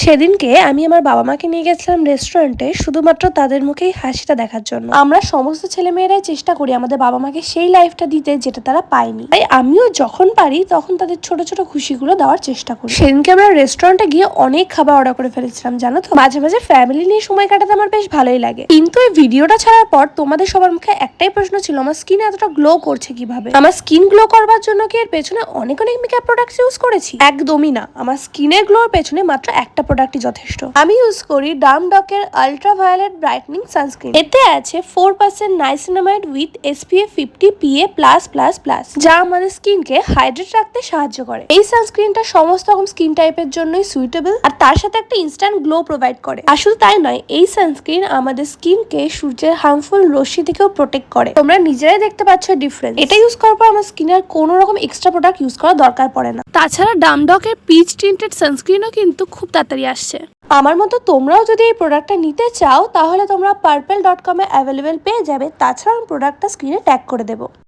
সেদিনকে আমি আমার বাবা মাকে নিয়ে গেছিলাম রেস্টুরেন্টে শুধুমাত্র তাদের মুখেই হাসিটা দেখার জন্য। আমরা সমস্ত ছেলে মেয়েরাই চেষ্টা করি আমাদের বাবা মাকে সেই লাইফটা দিতে যেটা তারা পায়নি, তাই আমিও যখন পারি তখন তাদের ছোট ছোট খুশিগুলো দেওয়ার চেষ্টা করি। সেদিনকে আমরা রেস্টুরেন্টে গিয়ে অনেক খাবার অর্ডার করে ফেলেছিলাম জানো তো। মাঝে মাঝে ফ্যামিলি নিয়ে সময় কাটাতে আমার বেশ ভালোই লাগে, কিন্তু এই ভিডিওটা ছাড়ার পর তোমাদের সবার মুখে একটাই প্রশ্ন ছিল, আমার স্কিন এতটা গ্লো করছে কিভাবে। আমার স্কিন গ্লো করবার জন্য কি এর পেছনে অনেক অনেক মেকআপ প্রোডাক্ট ইউজ করেছি? একদমই না। আমার স্কিনের গ্লোর পেছনে মাত্র একটা প্রোডাক্টই যথেষ্ট। আমি ইউজ করি ডামডকের আল্ট্রাভায়োলেট ব্রাইটনিং সানস্ক্রিন। এতে আছে 4% নাইসিনামাইড উইথ SPF 50 PA+++, যা আমাদের স্কিনকে হাইড্রেট রাখতে সাহায্য করে। এই সানস্ক্রিনটা সমস্ত রকম স্কিন টাইপের জন্যই সুইটেবল, আর তার সাথে একটা ইনস্ট্যান্ট গ্লো প্রোভাইড করে। আর শুধু তাই নয়, এই সানস্ক্রিন আমাদের স্কিনকে সূর্যের হার্মফুল রশ্মি থেকেও প্রোটেক্ট করে। তোমরা নিজেরাই দেখতে পাচ্ছ ডিফারেন্স। এটা ইউজ করার পর আমার স্কিনের কোনো রকম এক্সট্রা প্রোডাক্ট ইউজ করার দরকার পড়ে না। তাছাড়া ডামডকের পিচ টিন্টেড সানস্ক্রিনও কিন্তু খুব তাড়াতাড়ি আসছে। আমার মতো তোমরাও যদি এই প্রোডাক্টটা নিতে চাও তাহলে তোমরা purple.com-এ অ্যাভেলেবেল পেয়ে যাবে। তাছাড়া আমি প্রোডাক্টটা স্ক্রিনে ট্যাগ করে দেবো।